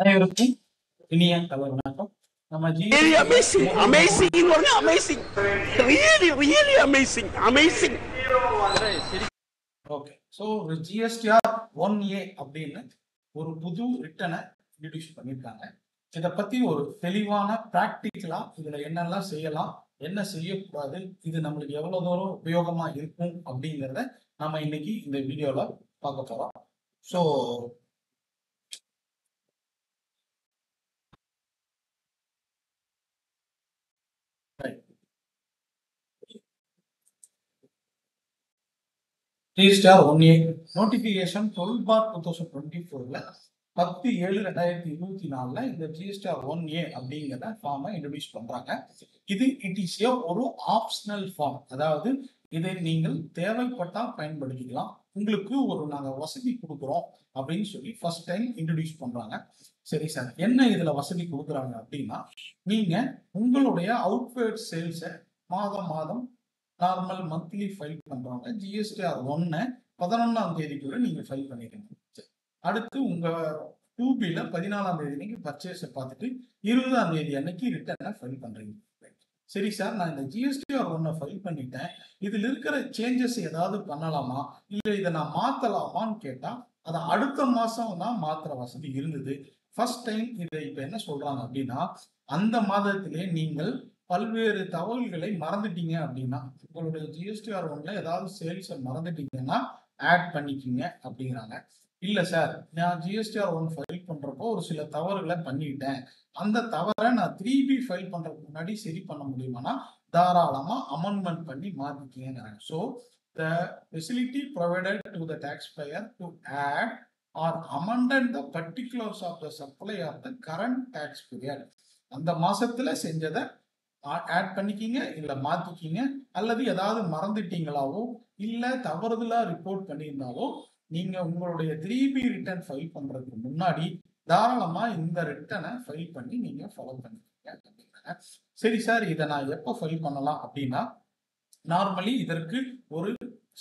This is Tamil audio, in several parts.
அனைவருக்கும் இனிய தமிழ் வணக்கம். நம்ம Really amazing, amazing, amazing, really amazing, amazing. Okay, so GSTR 1A அப்படின்னு ஒரு புது ரிட்டனை இன்ட்ரடியூஸ் பண்ணியிருக்காங்க. இதை பத்தி ஒரு தெளிவான ப்ராக்டிக்கலா இதுல என்னெல்லாம் செய்யலாம், என்ன செய்யக்கூடாது, இது நம்மளுக்கு எவ்வளவு தூரம் உபயோகமா இருக்கும் அப்படிங்கிறத நம்ம இன்னைக்கு இந்த வீடியோல பார்க்க போறோம். ஸோ ஜிஎஸ்டிஆர் 1A நோட்டிபிகேஷன் 12/2024ல 10/7/2024 இந்த ஜிஎஸ்டிஆர் 1A அப்படிங்கிற ஃபார்மை இன்ட்ரடியூஸ் பண்றாங்க. இது இட் இஸ் ஒரு ஆப்ஷனல் ஃபார்ம், அதாவது இதை நீங்கள் தேவைப்பட்டா பயன்படுத்திக்கலாம். உங்களுக்கு ஒரு நாங்கள் வசதி கொடுக்குறோம் அப்படின்னு சொல்லி ஃபர்ஸ்ட் டைம் இன்ட்ரடியூஸ் பண்றாங்க. சரி சார், என்ன இதுல வசதி கொடுக்குறாங்க அப்படின்னா, நீங்க உங்களுடைய அவுட்வேர்ட் சேல்ஸை மாதம் நார்மல் மந்த்லி ஃபைல் பண்றவங்க ஜிஎஸ்டிஆர் 1 11ஆம் தேதிக்குள்ள நீங்க ஃபைல் பண்ணிடுங்க. அடுத்து உங்க 2Bல 14ஆம் தேதி நீங்க பர்ச்சேஸை பார்த்துட்டு 20ஆம் தேதி அன்னைக்கு ரிட்டர்னை ஃபைல் பண்றீங்க. சரி சார், நான் இந்த ஜிஎஸ்டிஆர் 1 ஃபைல் பண்ணிட்டேன், இதுல இருக்கிற சேஞ்சஸ் ஏதாவது பண்ணலாமா, இல்ல இதை நான் மாத்தலாமான்னு கேட்டா அதை அடுத்த மாசம் தான் மாத்திர வசதி இருந்தது. ஃபர்ஸ்ட் டைம் இதை இப்ப என்ன சொல்றாங்க அப்படின்னா, அந்த மாதத்திலே நீங்கள் பல்வேறு தகவல்களை மறந்துட்டீங்க அப்படின்னா, உங்களுடைய ஜிஎஸ்டிஆர் 1ல ஏதாவது சேல்ஸை மறந்துட்டீங்கன்னா ஆட் பண்ணிக்கிங்க அப்படிங்கிறாங்க. இல்ல சார், நான் ஜிஎஸ்டிஆர் 1 ஃபைல் பண்றப்போ ஒரு சில தவறுகளை பண்ணிட்டேன், அந்த தவறை நான் 3B ஃபைல் பண்றதுக்கு முன்னாடி சரி பண்ண முடியுமானா தாராளமா அமெண்ட்மெண்ட் பண்ணி மாத்திக்கிங்கிறாங்க. So the facility provided to the taxpayer to add or amended the particulars of the supply of the current tax period. அந்த மாசத்துல செஞ்சதை ஆட் பண்ணிக்கிங்க, இல்ல மாத்திக்கிங்க, அல்லது ஏதாவது மறந்துட்டீங்களாவோ இல்ல தவறுதலா ரிப்போர்ட் பண்ணியிருந்தாலோ நீங்க உங்களுடைய 3B ரிட்டர்ன் ஃபைல் பண்றதுக்கு முன்னாடி தாராளமா இந்த ரிட்டனை ஃபைல் பண்ணி நீங்க ஃபாலோ பண்ணிக்கீங்க. சரி சார், இதை நான் எப்போ ஃபைல் பண்ணலாம் அப்படின்னா, நார்மலி இதற்கு ஒரு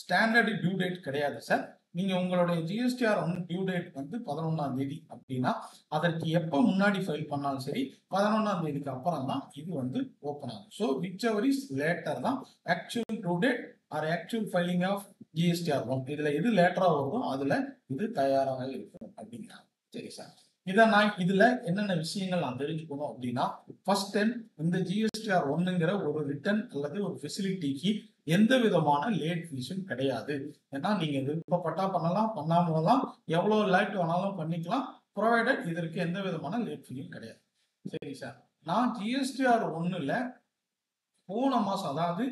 ஸ்டாண்டர்டு டியூ டேட் கிடையாது சார். நீங்க உங்களுடைய ஜிஎஸ்டிஆர் 1 டியூ டேட் வந்து 11ஆம் தேதி அப்படின்னா அதற்கு எப்போ முன்னாடி ஃபைல் பண்ணாலும் சரி 11ஆம் தேதிக்கு அப்புறம் தான் இது வந்து ஓப்பன் ஆகும். So whichever is later தான் actual due date or actual filing of GSTR 1. இதுல எது லேட்டரா வருதோ அதுல இது தயாராக இருக்கும் அப்படிங்கிறாங்க. சரி சார், இதை நான் இதுல என்னென்ன விஷயங்கள் நான் தெரிஞ்சுக்கணும் அப்படின்னா, ஃபர்ஸ்ட் டைம் இந்த ஜிஎஸ்டிஆர் 1ங்கிற ஒரு ரிட்டர்ன் அல்லது ஒரு ஃபெசிலிட்டிக்கு எந்த விதமான லேட் ஃபீஸும் கிடையாது. ஏன்னா நீங்க விருப்பப்பட்டா பண்ணலாம், பண்ணாமலாம், எவ்வளவு லேட் வேணாலும் பண்ணிக்கலாம், ப்ரொவைடட் இதற்கு எந்த விதமான லேட் ஃபீஸும் கிடையாது. சரி சார், நான் ஜிஎஸ்டிஆர் 1ல போன மாசம், அதாவது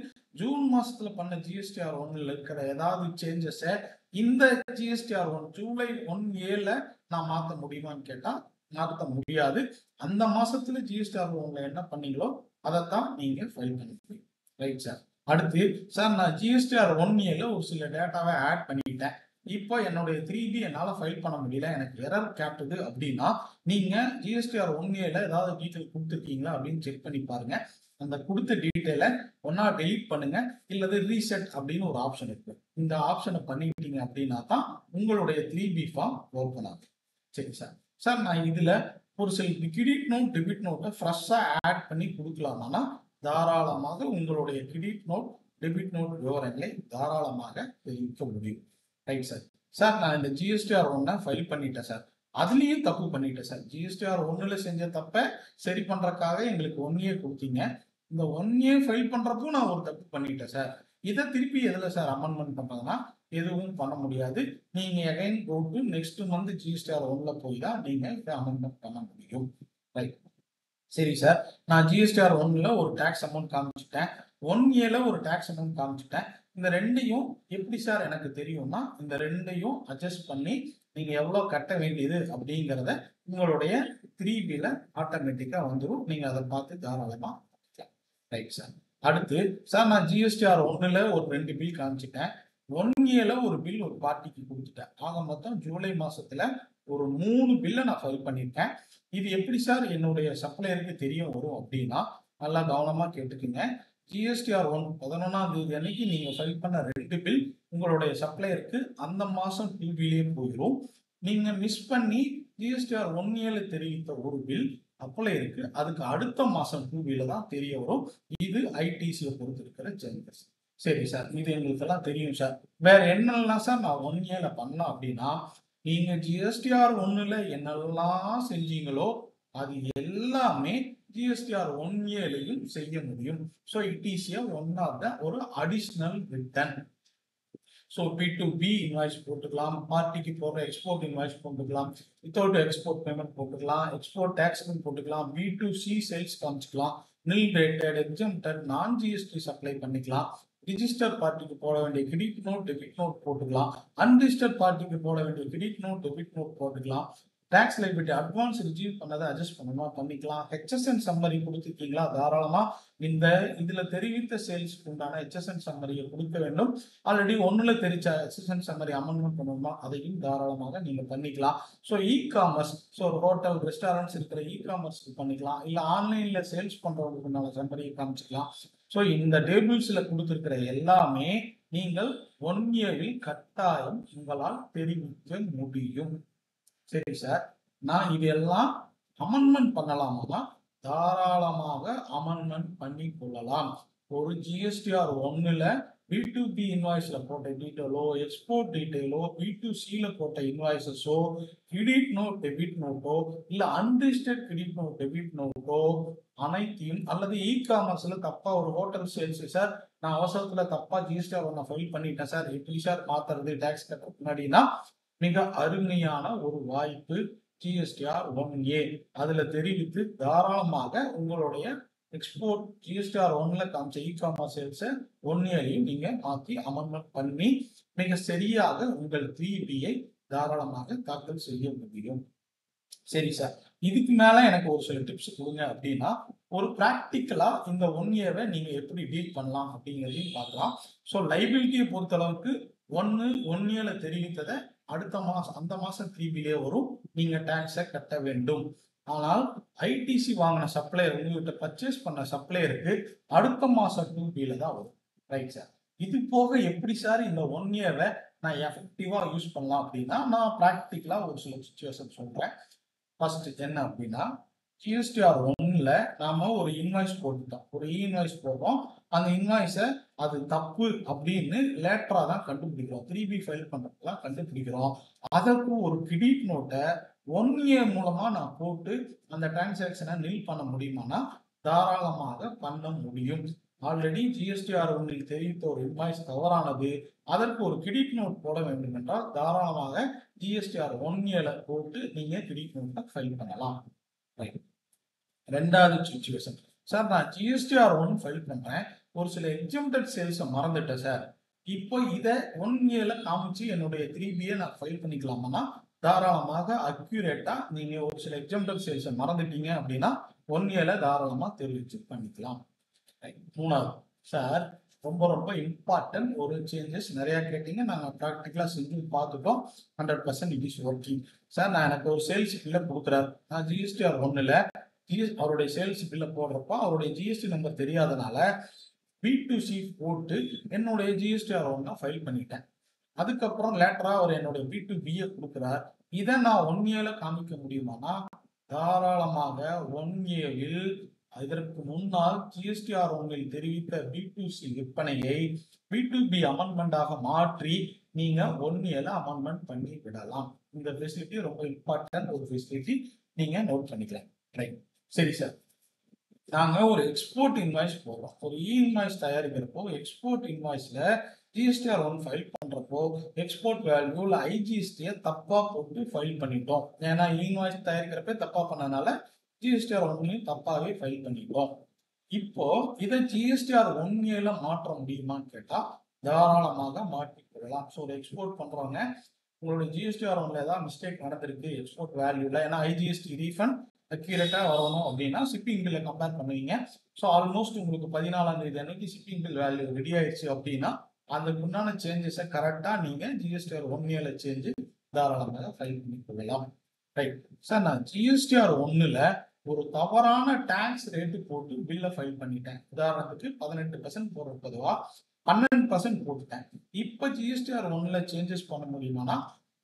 ஜூன் மாசத்துல பண்ண ஜிஎஸ்டிஆர் 1ல இருக்கிற ஏதாவது சேஞ்சஸை இந்த ஜிஎஸ்டிஆர் 1 ஜூலை 1Aல நான் மாற்ற முடியுமான்னு கேட்டா மாற்ற முடியாது. அந்த மாசத்துல ஜிஎஸ்டிஆர் 1ல என்ன பண்ணீங்களோ அதைத்தான் நீங்க ஃபைல் பண்ணிக்கிறீங்க. Right sir. அடுத்து சார், நான் ஜிஎஸ்டிஆர் 1Aல ஒரு சில டேட்டாவை ஆட் பண்ணிட்டேன், இப்போ என்னுடைய 3B என்னால ஃபைல் பண்ண முடியல, எனக்கு எரர் காட்டுது அப்படின்னா நீங்க ஜிஎஸ்டிஆர் 1Aல ஏதாவது டீட்டெயில் கொடுத்துருக்கீங்களா அப்படின்னு செக் பண்ணி பாருங்க. அந்த கொடுத்த டீட்டெயிலை ஒன்னா டெலீட் பண்ணுங்க, இல்லது ரீசெட் அப்படின்னு ஒரு ஆப்ஷன் இருக்கு. இந்த ஆப்ஷனை பண்ணிட்டீங்க அப்படின்னா தான் உங்களுடைய 3B ஃபார்ம் ஓப்பன் ஆகும். சரி சார், சார் நான் இதுல ஒரு சில கிரெடிட் நோட் டெபிட் நோட்டை ஃப்ரெஷ்ஷா ஆட் பண்ணி கொடுக்கலாமானா தாராளமாக உங்களுடைய கிரெடிட் நோட் டெபிட் நோட் விவரங்களை தாராளமாக தெரிவிக்க முடியும். Right sir. சார் நான் இந்த ஜிஎஸ்டிஆர் 1 ஃபைல் பண்ணிட்டேன் சார், அதுலயும் தப்பு பண்ணிட்டேன் சார், ஜிஎஸ்டிஆர் 1ல செஞ்ச தப்ப சரி பண்றதுக்காக எங்களுக்கு 1A கொடுத்தீங்க, இந்த 1A ஃபைல் பண்றப்போ நான் ஒரு தப்பு பண்ணிட்டேன் சார், இதை திருப்பி எதுல சார் அமெண்ட்மெண்ட் பண்றதுன்னா எதுவும் பண்ண முடியாது. நீங்க again go to next month GSTR 1ல போய் தான் நீங்க இதை அமெண்ட்மெண்ட் பண்ண முடியும். ரைட். சரி சார், நான் ஜிஎஸ்டிஆர் 1ல ஒரு டாக்ஸ் அமௌண்ட் காமிச்சிட்டேன், 1Aல ஒரு டாக்ஸ் அமௌண்ட் காமிச்சிட்டேன். இந்த ரெண்டையும் எப்படி சார் எனக்கு தெரியும்னா, இந்த ரெண்டையும் அட்ஜஸ்ட் பண்ணி நீங்க எவ்வளவு கட்ட வேண்டியது அப்படிங்கிறத உங்களுடைய 3Bல ஆட்டோமேட்டிக்கா வந்துடும். நீங்க அதை பார்த்து தாராளமா. Right sir. அடுத்து சார், நான் ஜிஎஸ்டிஆர் 1ல ஒரு 2 பில் காமிச்சிட்டேன், 1Aல ஒரு பில் ஒரு பார்ட்டிக்கு கொடுத்துட்டேன். ஆக மொத்தம் ஜூலை மாசத்துல ஒரு 3 பில்லை நான் ஃபைல் பண்ணியிருக்கேன். இது எப்படி சார் என்னுடைய சப்ளையருக்கு தெரிய வரும் அப்படின்னா, நல்லா கவனமா கேட்டுக்குங்க. ஜிஎஸ்டிஆர் 1 11ஆம் தேதி அன்னைக்கு நீங்க ஃபைல் பண்ண 2 பில் உங்களுடைய சப்ளையருக்கு அந்த மாசம் 2Bலயே போயிடும். நீங்க மிஸ் பண்ணி ஜிஎஸ்டிஆர் 1A தெரிவித்த ஒரு பில் அப்ளை இருக்கு, அதுக்கு அடுத்த மாசம் 2B தான் தெரிய வரும். இது ஐடிசியை பொறுத்து இருக்கிற சேஞ்சஸ். சரி சார், இது எங்களுக்கு எல்லாம் தெரியும் சார். வேற என்னெல்லாம் சார் நான் 1A பண்ணலாம் அப்படின்னா, நீங்க ஜிஎஸ்டிஆர் 1ல என்னெல்லாம் செஞ்சீங்களோ அது எல்லாமே ஜிஎஸ்டிஆர் 1Aலையும் செய்ய முடியும். So it is one of the ஒரு additional return. So B2B invoice போட்டுக்கலாம், பார்ட்டிக்கு போடுற எக்ஸ்போர்ட் இன்வாய்ஸ் போட்டுக்கலாம், வித்தவுட் எக்ஸ்போர்ட் பேமெண்ட் போட்டுக்கலாம், எக்ஸ்போர்ட் டேக்ஸ் போட்டுக்கலாம், B2C சேல்ஸ் காமிச்சிக்கலாம், nil rated, exempted, non GST supply பண்ணிக்கலாம், ரிஜிஸ்டர் பார்ட்டிக்கு போட வேண்டிய கிரெடிட் நோட் டெபிட் நோட் போட்டுக்கலாம், அன்ரிஜிஸ்டர்ட் பார்ட்டிக்கு போட வேண்டிய கிரெடிட் நோட் டெபிட் நோட் போட்டுக்கலாம், டாக்ஸ் லைபிலிட்டி அட்வான்ஸ் ரிசீவ் பண்ணதை அட்ஜஸ்ட் பண்ணணுமா பண்ணிக்கலாம், ஹெச்எஸ்என் சம்மரி கொடுத்துருக்கீங்களா தாராளமா இந்த இதுல தெரிவித்த சேல்ஸ்க்கு உண்டான ஹெச்எஸ்என் சம்மரியை கொடுக்க வேண்டும். ஆல்ரெடி 1ல தெரிச்ச ஹெச்எஸ்என் சம்மரி அமெண்ட்மெண்ட் பண்ணணுமா அதையும் தாராளமாக நீங்க பண்ணிக்கலாம். So e-commerce, so hotel restaurants இருக்கிற இ-காமர்ஸ்க்கு பண்ணிக்கலாம், இல்லை ஆன்லைன்ல சேல்ஸ் பண்றவங்களுக்கு உண்டான சம்மரியை காமிச்சிக்கலாம். ஸோ இந்த டேபிள்ஸ்ல கொடுத்துருக்கிற எல்லாமே நீங்கள் 1Aவில் கட்டாயம் உங்களால் தெரிவிக்க முடியும். சரி சார், நான் இதெல்லாம் அமெண்ட்மெண்ட் பண்ணலாமா? தாராளமாக அமெண்ட்மெண்ட் பண்ணி கொள்ளலாம். ஒரு ஜிஎஸ்டிஆர் 1ல B2B இன்வாய்ஸ்ல போட்ட டீட்டெயிலோ, எக்ஸ்போர்ட் டீட்டெயிலோ, B2Cல போட்ட இன்வாய்ஸஸோ, கிரெடிட் நோட் டெபிட் நோட்டோ, இல்ல அன்ரிஜிஸ்டர்ட் கிரெடிட் நோட் டெபிட் நோட்டோ அனைத்தையும், அல்லது இ-காமர்ஸ்ல தப்பா ஒரு ஹோட்டல் சேல்ஸ் சார் நான் அவசரத்துல தப்பா ஜிஎஸ்டிஆர் 1 ஃபைல் பண்ணிட்டேன் சார், எப்படி சார் மாத்துறது டாக்ஸ் கட்ட முன்னாடினா, மிக அருமையான ஒரு வாய்ப்பு ஜிஎஸ்டிஆர் 1A. அதுல தெரிவித்து தாராளமாக உங்களுடைய எக்ஸ்போர்ட் ஜிஎஸ்டிஆர் 1ல காமிச்ச இ-காமர்ஸ் சேல்ஸை 1Aலையும் நீங்க மாற்றி அமெண்ட்மெண்ட் பண்ணி மிக சரியாக உங்கள் 3Bயை தாராளமாக தாக்கல் செய்ய முடியும். சரி சார், இதுக்கு மேல எனக்கு ஒரு சில டிப்ஸ் கொடுங்க அப்படின்னா, ஒரு பிராக்டிக்கலா இந்த 1Aவை நீங்க எப்படி டீல் பண்ணலாம் அப்படிங்கிறதையும் பார்க்கலாம். ஸோ லைபிலிட்டியை பொறுத்த அளவுக்கு 1Aல தெரிவித்ததை அடுத்த மாசம் அந்த மாசம் 3Bலே வரும், நீங்க டாக்ஸை கட்ட வேண்டும். ஆனால் ஐடிசி வாங்கின சப்ளையர் உங்ககிட்ட பர்ச்சேஸ் பண்ண சப்ளையருக்கு அடுத்த மாசம் 2Bல தான் வரும். ரைட் சார், இது போக எப்படி சார் இந்த 1Aவை நான் எஃபெக்டிவா யூஸ் பண்ணலாம் அப்படின்னா, நான் பிராக்டிக்கலா ஒரு சில சிச்சுவேஷன் சொல்றேன். ஃபர்ஸ்ட் என்ன அப்படின்னா, ஜிஎஸ்டிஆர் 1ல நாம ஒரு இன்வாய்ஸ் போட்டுட்டோம், ஒரு இன்வாய்ஸ் போடுறோம். அந்த இன்வாய்ஸை அது தப்பு அப்படின்னு லேட்டரா தான் கண்டுபிடிக்கிறோம், 3B ஃபைல் பண்றதுலாம் கண்டுபிடிக்கிறோம். அதற்கு ஒரு கிரெடிட் நோட்டை 1A மூலமா நான் போட்டு அந்த டிரான்சாக்சனை நில் பண்ண முடியுமானா தாராளமாக பண்ண முடியும். ஆல்ரெடி ஜிஎஸ்டிஆர் 1ல் தெரிவித்த ஒரு இன்வாய்ஸ் தவறானது, அதற்கு ஒரு கிரெடிட் நோட் போட வேண்டும் என்றால் தாராளமாக ஜிஎஸ்டிஆர் 1Aல போட்டு நீங்க கிரெடிட் நோட்டை ஃபைல் பண்ணலாம். ரெண்டாவது சிச்சுவேஷன், சார் நான் ஜிஎஸ்டிஆர் 1 ஃபைல் பண்றேன், ஒரு சில எக்ஸம்டட் சேல்ஸை மறந்துட்டேன் சார், இப்போ இதை 1Aல காமிச்சு என்னுடைய 3Bயை நான் ஃபைல் பண்ணிக்கலாமா? தாராளமாக அக்யூரேட்டா நீங்க ஒரு சில எக்ஸம்டட் சேல்ஸை மறந்துட்டீங்க அப்படின்னா 1Aல தாராளமா தெரிவிச்சு பண்ணிக்கலாம். மூணாவது, சார் ரொம்ப ரொம்ப இம்பார்ட்டன்ட் ஒரு சேஞ்சஸ் நிறைய கேட்டீங்க, நாங்கள் ப்ராக்டிக்கலா செஞ்சு பார்த்துட்டோம், 100% இட் இஸ் ஒர்க்கிங். சார் நான் எனக்கு ஒரு சேல்ஸ் பில்லை கொடுக்குறாரு, நான் ஜிஎஸ்டிஆர் 1ல அவருடைய சேல்ஸ் பில்லை போடுறப்ப அவருடைய ஜிஎஸ்டி நம்பர் தெரியாதனால B2C போட்டு என்னுடைய ஜிஎஸ்டிஆர் 1 ஃபைல் பண்ணிட்டேன். அதுக்கப்புறம் லேட்டரா அவர் என்னுடைய B2Bயை கொடுக்குறார், இதை நான் 1Aல காமிக்க முடியுமானா தாராளமாக 1Aவில் இதற்கு முன்னால் ஜிஎஸ்டிஆர் 1ல் தெரிவித்த B2C விற்பனையை B2B அமெண்ட்மெண்டாக மாற்றி நீங்க 1Aல அமெண்ட்மெண்ட் பண்ணி விடலாம். இந்த ஃபெசிலிட்டி ரொம்ப இம்பார்ட்டன்ட் ஒரு ஃபெசிலிட்டி, நீங்க நோட் பண்ணிக்கலாம். ரைட், சரி சார், நாங்க ஒரு எக்ஸ்போர்ட் இன்வாய்ஸ் போடுறோம், ஒரு இன்வாய்ஸ் தயாரிக்கிறப்போ எக்ஸ்போர்ட் இன்வாய்ஸ்ல ஜிஎஸ்டிஆர் 1 ஃபைல் பண்றப்போ எக்ஸ்போர்ட் வேல்யூல ஐஜிஎஸ்டியை தப்பா போட்டு ஃபைல் பண்ணிட்டோம். ஏன்னா இன்வாய்ஸ் தயாரிக்கிறப்ப தப்பா பண்ணனால ஜிஎஸ்டிஆர் 1லையும் தப்பாவே ஃபைல் பண்ணிட்டோம். இப்போ இதை ஜிஎஸ்டிஆர் 1Aல மாற்ற முடியுமான்னு கேட்டா தாராளமாக மாற்றிக்கொள்ளலாம். ஸோ ஒரு எக்ஸ்போர்ட் பண்றவங்க உங்களுடைய ஜிஎஸ்டிஆர் 1ல ஏதாவது மிஸ்டேக் நடந்திருக்கு எக்ஸ்போர்ட் வேல்யூல, ஏன்னா ஐஜிஎஸ்டி ரீஃபண்ட் அக்யூரேட்டா வரணும் அப்படின்னா ஷிப்பிங் பில்லை கம்பேர் பண்ணுவீங்க. ஸோ ஆல்மோஸ்ட் உங்களுக்கு 14ஆம் தேதி அன்னைக்கு ஷிப்பிங் பில் வேல்யூ ரெடி ஆயிடுச்சு அப்படின்னா அதுக்கு உண்டான சேஞ்சஸை கரெக்டா நீங்க ஜிஎஸ்டிஆர் 1Aல சேஞ்சு தாராளமாக ஃபைல் பண்ணி கொள்ளலாம். ரைட் சார், நான் ஜிஎஸ்டிஆர் 1ல ஒரு தவறான டாக்ஸ் ரேட்டு போட்டு பில்லை ஃபைல் பண்ணிட்டேன், உதாரணத்துக்கு 18% போடுறது பொதுவா 12% போட்டுட்டேன். இப்போ ஜிஎஸ்டிஆர் 1ல சேஞ்சஸ் பண்ண முடியுமானா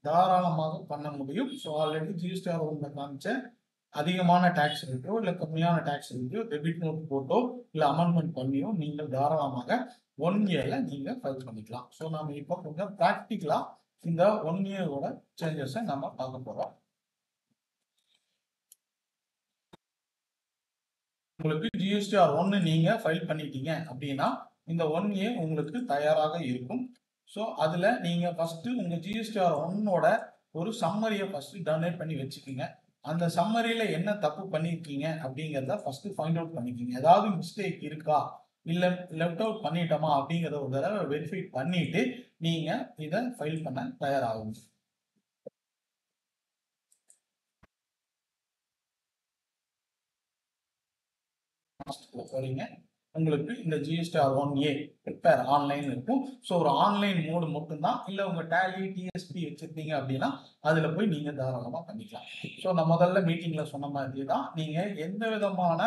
தாராளமாக பண்ண முடியும். ஸோ ஆல்ரெடி ஜிஎஸ்டிஆர் ஒன்ல காமிச்ச அதிகமான டேக்ஸ் இருக்கோ இல்லை கம்மியான டேக்ஸ் இருக்கோ டெபிட் நோட் போட்டோ இல்லை அமெண்ட்மெண்ட் பண்ணியோ நீங்கள் தாராளமாக 1 இயர்ல நீங்க ஃபைல் பண்ணிக்கலாம். ஸோ நம்ம இப்போ கொஞ்சம் ப்ராக்டிக்கலா இந்த 1 இயரோட சேஞ்சஸை நம்ம பார்க்க போறோம். உங்களுக்கு ஜிஎஸ்டிஆர் 1 நீங்க ஃபைல் பண்ணிட்டீங்க அப்படின்னா இந்த 1 இயர் உங்களுக்கு தயாராக இருக்கும். ஸோ அதுல நீங்க ஃபர்ஸ்ட் உங்க ஜிஎஸ்டிஆர் 1ஓட ஒரு சம்மரியை ஃபர்ஸ்ட் டவுன்லோட் பண்ணி வச்சுக்கோங்க. அந்த சம்மரியில என்ன தப்பு பண்ணிருக்கீங்க அப்படிங்கிறத ஃபர்ஸ்ட் ஃபைண்ட் அவுட் பண்ணிக்கோங்க. ஏதாவது மிஸ்டேக் இருக்கா இல்ல லெஃப்ட் அவுட் பண்ணிட்டோமா அப்படிங்கிறத ஒரு தடவை வெரிஃபை பண்ணிட்டு நீங்க இதை ஃபைல் பண்ண தயாராகும். உங்களுக்கு இந்த ஜிஎஸ்டிஆர் 1A ப்ரிப்பேர் ஆன்லைன் இருக்கும். ஸோ ஒரு ஆன்லைன் மோடு மட்டும்தான். இல்லை உங்க டேலி டிஎஸ்பி வச்சிருந்தீங்க அப்படின்னா அதுல போய் நீங்க தாராளமா பண்ணிக்கலாம். ஸோ நான் முதல்ல மீட்டிங்ல சொன்ன மாதிரி தான் நீங்க எந்த விதமான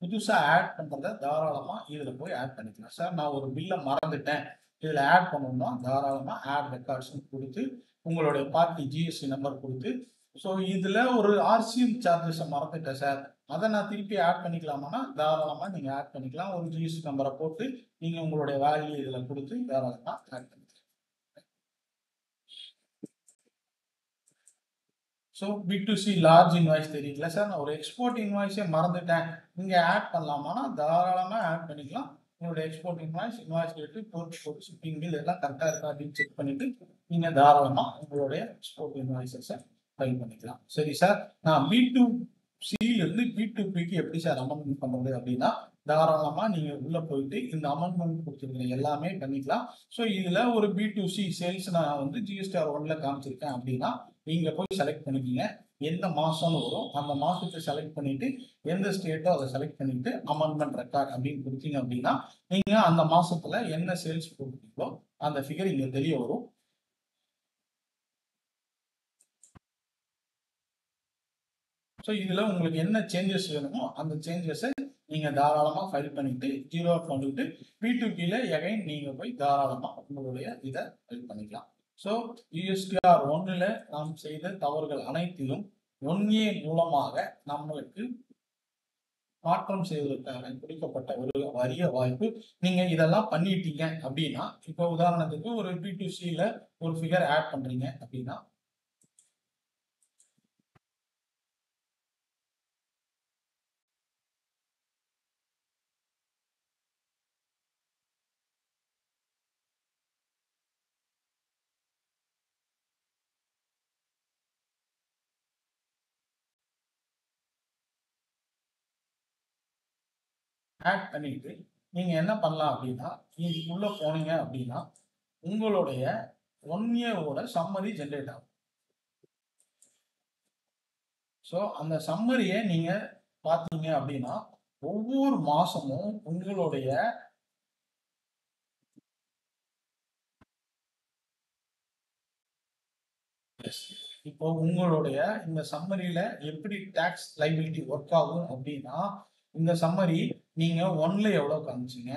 புதுசா ஆட் பண்றத தாராளமா இதுல போய் ஆட் பண்ணிக்கலாம். சார் நான் ஒரு பில்லை மறந்துட்டேன் இதுல ஆட் பண்ணணும்னா தாராளமா ஆட் ரெக்கார்ட்ஸ் கொடுத்து உங்களுடைய பார்ட்டி ஜிஎஸ்டி நம்பர் கொடுத்து, ஸோ இதுல ஒரு ஆர்சிஎம் சார்ஜஸை மறந்துட்டேன் சார் அதை நான் திருப்பி ஆட் பண்ணிக்கலாமான்னா தாராளமா நீங்க ஆட் பண்ணிக்கலாம். ஒரு ஜிஎஸ்டி நம்பரை போட்டு நீங்க உங்களுடைய வேல்யூ இதுல கொடுத்து தாராளமா ஆட் பண்ணிக்கலாம். ஸோ B2C லார்ஜ் இன்வாய்ஸ் தெரியல சார் நான் ஒரு எக்ஸ்போர்ட் இன்வாய்ஸே மறந்துட்டேன் நீங்க ஆட் பண்ணலாமான்னா தாராளமா ஆட் பண்ணிக்கலாம். உங்களுடைய export invoice rate port shipping bill எல்லாம் கரெக்டா இருக்கா அப்படின்னு செக் பண்ணிட்டு நீங்க தாராளமா உங்களுடைய எக்ஸ்போர்ட் இன்வாய்ஸை ஃபைல் பண்ணிக்கலாம். சரி சார் நான் B2Cல இருந்து B2Bக்கு எப்படி சார் அமெண்ட்மெண்ட் பண்றது அப்படின்னா தாராளமா நீங்க உள்ள போயிட்டு இந்த அமெண்ட்மெண்ட் கொடுத்துருக்கீங்க எல்லாமே பண்ணிக்கலாம். ஸோ இதுல ஒரு B2C சேல்ஸ் நான் வந்து ஜிஎஸ்டிஆர் 1ல காமிச்சிருக்கேன் அப்படின்னா நீங்க போய் செலக்ட் பண்ணிக்கீங்க. எந்த மாசம்னு வரும் அந்த மாசத்தை செலக்ட் பண்ணிட்டு எந்த ஸ்டேட்டோ அதை செலக்ட் பண்ணிட்டு அமெண்ட்மெண்ட் ரெக்கார்ட் அப்படின்னு கொடுத்தீங்க அப்படின்னா நீங்க அந்த மாசத்துல என்ன சேல்ஸ் போட்டுருக்கீங்களோ அந்த ஃபிகர் இங்க தெரிய வரும். ஸோ இதுல உங்களுக்கு என்ன சேஞ்சஸ் வேணுமோ அந்த சேஞ்சஸை நீங்க தாராளமா ஃபைல் பண்ணிட்டு 0 பண்ணிட்டு B2Bல எகைன் நீங்க போய் தாராளமா உங்களுடைய இதை ஃபைல் பண்ணிக்கலாம். ஸோ ஜிஎஸ்டிஆர் 1ல நாம் செய்த தவறுகள் அனைத்திலும் 1A மூலமாக நம்மளுக்கு மாற்றம் செய்வதற்காக கொடுக்கப்பட்ட ஒரு அரிய வாய்ப்பு. நீங்க இதெல்லாம் பண்ணிட்டீங்க அப்படின்னா இப்போ உதாரணத்துக்கு ஒரு B2Cல ஒரு ஃபிகர் ஆட் பண்றீங்க அப்படின்னா ஆட் பண்ணிட்டு நீங்க என்ன பண்ணலாம் அப்படின்னா இதுக்குள்ள போனீங்க அப்படின்னா உங்களுடைய 1 இயரோட சம்மரி ஜென்ரேட் ஆகும். ஸோ அந்த சம்மரியை நீங்க பார்த்தீங்க அப்படின்னா ஒவ்வொரு மாசமும் உங்களுடைய இப்போ உங்களுடைய இந்த சம்மரியில எப்படி டாக்ஸ் லைபிலிட்டி ஒர்க் ஆகும் அப்படின்னா இந்த சம்மரி நீங்க 1ல எவ்வளவு காமிச்சீங்க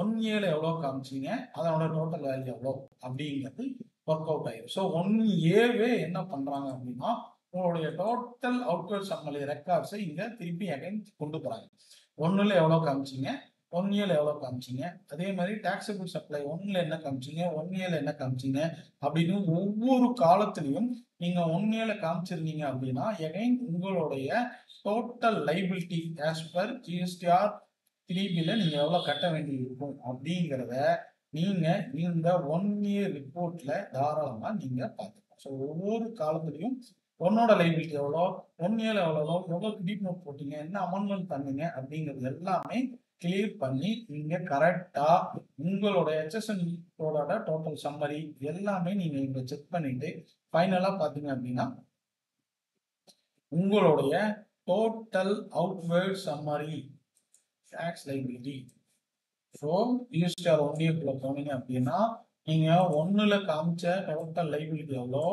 1 இயர்ல எவ்வளவு காமிச்சீங்க அதனோட டோட்டல் வேல்யூ எவ்வளோ அப்படிங்கிறது ஒர்க் அவுட் ஆயிடும். ஸோ 1Aவே என்ன பண்றாங்க அப்படின்னா உங்களுடைய டோட்டல் அவுட்வர்ட் சம்மரி ரெக்கார்ட்ஸை இங்க திருப்பி அகைன் கொண்டு போறாங்க. 1ல எவ்வளவு காமிச்சீங்க 1 இயர்ல எவ்வளவு காமிச்சீங்க அதே மாதிரி டாக்ஸபிள் சப்ளை 1ல என்ன காமிச்சீங்க 1 இயர்ல என்ன காமிச்சீங்க அப்படின்னு ஒவ்வொரு காலத்திலையும் நீங்க 1 இயர்ல காமிச்சிருந்தீங்க அப்படின்னா எகைன் உங்களுடைய total liability as per GSTR 3Bல நீங்க எவ்வளவு கட்ட வேண்டி இருக்கும் அப்படிங்கிறத நீங்க இந்த 1 இயர் ரிப்போர்ட்ல தாராளமா நீங்க பார்த்துக்கலாம். ஸோ ஒவ்வொரு காலத்திலையும் ஒன்னோட லைபிலிட்டி எவ்வளோ 1 இயர்ல எவ்வளோ கிரெடிட் நோட் போட்டீங்க என்ன அமெண்ட்மெண்ட் பண்ணீங்க அப்படிங்கிறது எல்லாமே கிளியர் பண்ணி நீங்க கரெக்டா உங்களோட HSNோட டோட்டல் சம்மரி எல்லாமே நீங்க இங்க செக் பண்ணிட்டு ஃபைனலா பாத்தீங்க அப்படின்னா உங்களுடைய total outward summary tax liability so GSTR 1A போனீங்க அப்படின்னா நீங்க 1ல காமிச்ச டோட்டல் லைபிலிட்டி எவ்வளோ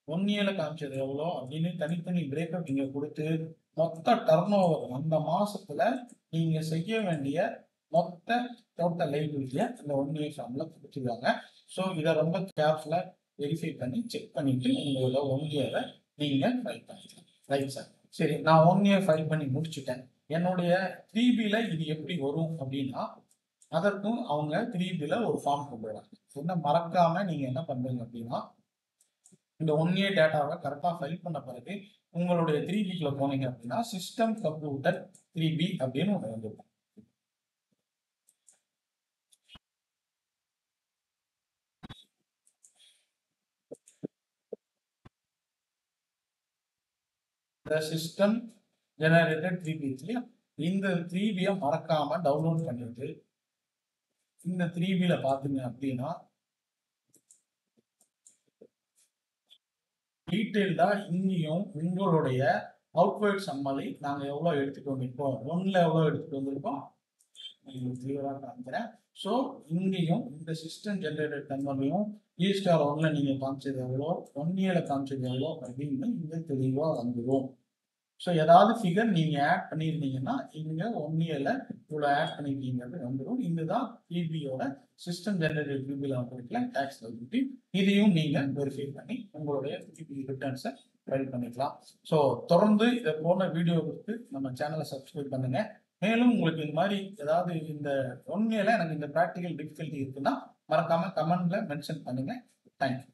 1 இயர்ல காமிச்சது எவ்வளோ அப்படின்னு தனித்தனி பிரேக்கப் நீங்க கொடுத்து மொத்த டர்ன் ஓவர் அந்த மாசத்துல நீங்க செய்ய வேண்டிய மொத்த டோட்டல் லைபிலிட்டியை இந்த 1 இயர் ஃபார்ம்ல கொடுத்துருக்காங்க. ஸோ இதை ரொம்ப கேர்ஃபுல்லா வெரிஃபை பண்ணி செக் பண்ணிட்டு உங்களோட 1 இயரை நீங்க ஃபைல் பண்ணிக்கலாம். Right sir. சரி, நான் 1 இயர் ஃபைல் பண்ணி முடிச்சுட்டேன். என்னுடைய 3Bல இது எப்படி வரும் அப்படின்னா, அதற்கும் அவங்க 3Bல ஒரு ஃபார்ம் கொண்டு வராங்க. என்ன மறக்காம நீங்க என்ன பண்றீங்க அப்படின்னா, இந்த 1 இயர் டேட்டாவை கரெக்டாக ஃபைல் பண்ண பிறகு உங்களுடைய 3Bக்குள்ள போனீங்க அப்படின்னா சிஸ்டம் கம்ப்யூட்டர் 3B அப்படின்னு ஒன்று வந்துருக்கும். சிஸ்டம் ஜெனரேட்டட் 3B இல்லையா, இந்த 3Bயை மறக்காம டவுன்லோட் பண்ணிட்டு இந்த 3Bல பாத்தீங்க அப்படின்னா டீட்டெயில்டா இங்கேயும் உங்களுடைய அவுட்வேர்ட் சம்மலை நாங்க எவ்வளவு எடுத்துட்டு வந்திருக்கோம், 1ல எவ்வளவு எடுத்துட்டு வந்திருக்கோம் கிளியரா காமிக்கிறேன். ஸோ இங்கேயும் இந்த சிஸ்டம் ஜெனரேட்டட் நம்பர்லையும் E*1ல நீங்க காமிச்சது எவ்வளோ, 1 இயர்ல காமிச்சது எவ்வளோ அப்படின்னு இங்க தெளிவா வந்துடும். ஸோ ஏதாவது ஃபிகர் நீங்க ஆட் பண்ணியிருந்தீங்கன்னா இங்க 1 இயர்ல இவ்வளோ ஆட் பண்ணிருக்கீங்கிறது வந்துடும். இதுதான் 3Bயோட சிஸ்டம் ஜெனரேட்டட் 3Bல வந்துருக்கல டேக்ஸ் லைபிலிட்டி. இதையும் நீங்க வெரிஃபை பண்ணி உங்களுடைய 3B ரிட்டர்ன்ஸை ஃபைல் பண்ணிக்கலாம். ஸோ தொடர்ந்து இதை போன வீடியோவுக்கு நம்ம சேனலை சப்ஸ்கிரைப் பண்ணுங்க. மேலும் உங்களுக்கு இந்த மாதிரி ஏதாவது இந்த 1 இயர்ல எனக்கு இந்த ப்ராக்டிகல் டிஃபிகல்ட்டி இருக்குன்னா மறக்காம கமெண்ட்ல மென்ஷன் பண்ணுங்க. தேங்க்யூ.